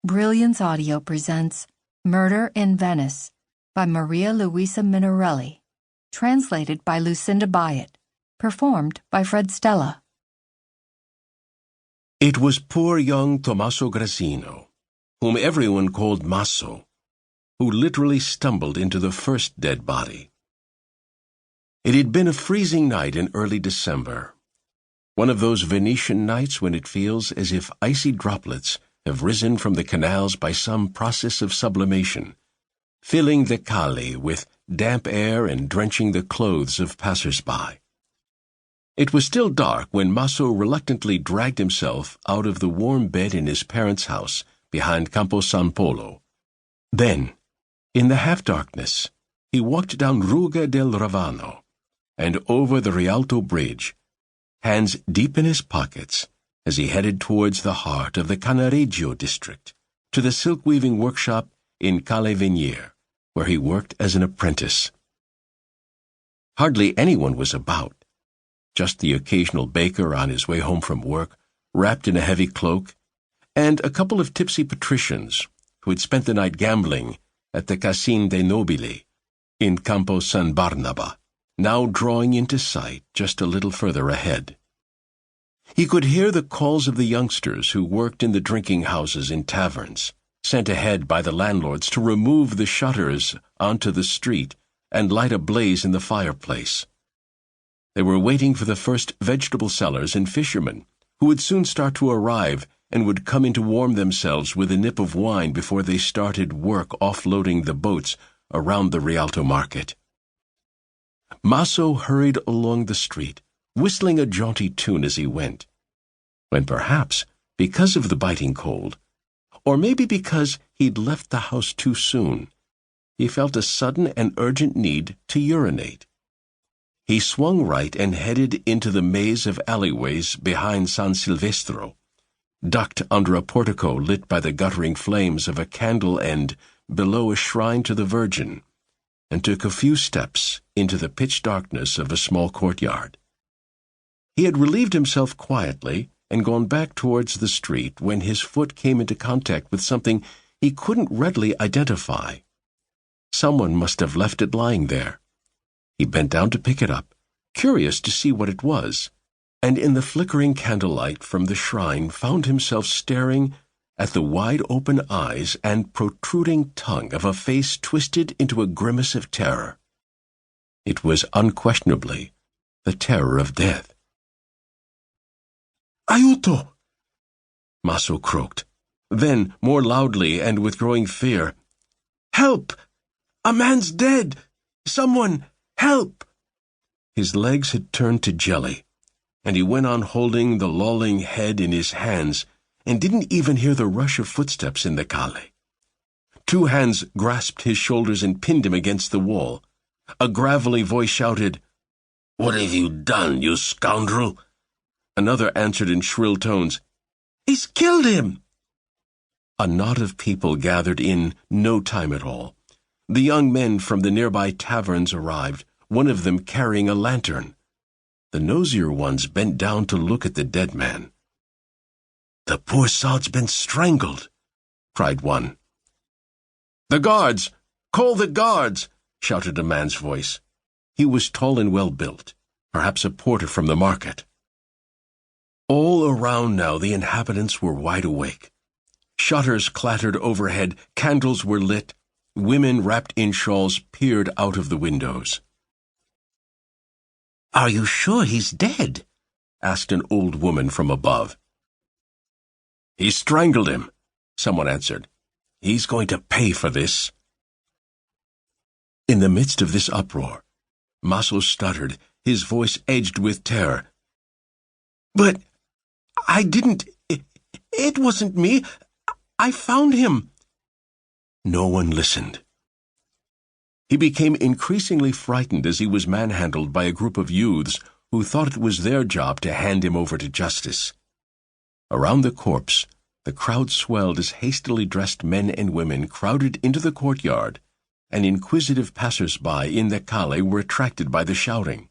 Brilliance Audio presents Murder in Venice by Maria Luisa Minarelli, translated by Lucinda Byatt, performed by Fred Stella. It was poor young Tommaso Grassino, whom everyone called Masso, who literally stumbled into the first dead body. It had been a freezing night in early December, one of those Venetian nights when it feels as if icy droplets have risen from the canals by some process of sublimation, filling the calle with damp air and drenching the clothes of passers-by. It was still dark when Masso reluctantly dragged himself out of the warm bed in his parents' house behind Campo San Polo. Then, in the half-darkness, he walked down Ruga del Ravano and over the Rialto Bridge, hands deep in his pockets, as he headed towards the heart of the Cannaregio district, to the silk-weaving workshop in Calle Venier, where he worked as an apprentice. Hardly anyone was about, just the occasional baker on his way home from work, wrapped in a heavy cloak, and a couple of tipsy patricians who had spent the night gambling at the Cascine dei Nobili in Campo San Barnaba, now drawing into sight just a little further ahead. He could hear the calls of the youngsters who worked in the drinking houses in taverns, sent ahead by the landlords to remove the shutters onto the street and light a blaze in the fireplace. They were waiting for the first vegetable sellers and fishermen, who would soon start to arrive and would come in to warm themselves with a nip of wine before they started work offloading the boats around the Rialto market. Masso hurried along the street, whistling a jaunty tune as he went, when perhaps, because of the biting cold, or maybe because he'd left the house too soon, he felt a sudden and urgent need to urinate. He swung right and headed into the maze of alleyways behind San Silvestro, ducked under a portico lit by the guttering flames of a candle end below a shrine to the Virgin, and took a few steps into the pitch darkness of a small courtyard. He had relieved himself quietly and gone back towards the street when his foot came into contact with something he couldn't readily identify. Someone must have left it lying there. He bent down to pick it up, curious to see what it was, and in the flickering candlelight from the shrine found himself staring at the wide-open eyes and protruding tongue of a face twisted into a grimace of terror. It was unquestionably the terror of death. "Aiuto!" Masso croaked. Then, more loudly and with growing fear, "Help! A man's dead! Someone, help!" His legs had turned to jelly, and he went on holding the lolling head in his hands and didn't even hear the rush of footsteps in the calle. Two hands grasped his shoulders and pinned him against the wall. A gravelly voice shouted, "What have you done, you scoundrel?" Another answered in shrill tones, "He's killed him!" A knot of people gathered in no time at all. The young men from the nearby taverns arrived, one of them carrying a lantern. The nosier ones bent down to look at the dead man. "The poor sod's been strangled," cried one. "The guards! Call the guards!" shouted a man's voice. He was tall and well-built, perhaps a porter from the market. All around now the inhabitants were wide awake. Shutters clattered overhead, candles were lit, women wrapped in shawls peered out of the windows. "Are you sure he's dead?" asked an old woman from above. "He strangled him," someone answered. "He's going to pay for this." In the midst of this uproar, Masso stuttered, his voice edged with terror. "But I didn't... It wasn't me. I found him." No one listened. He became increasingly frightened as he was manhandled by a group of youths who thought it was their job to hand him over to justice. Around the corpse, the crowd swelled as hastily dressed men and women crowded into the courtyard, and inquisitive passers-by in the calle were attracted by the shouting.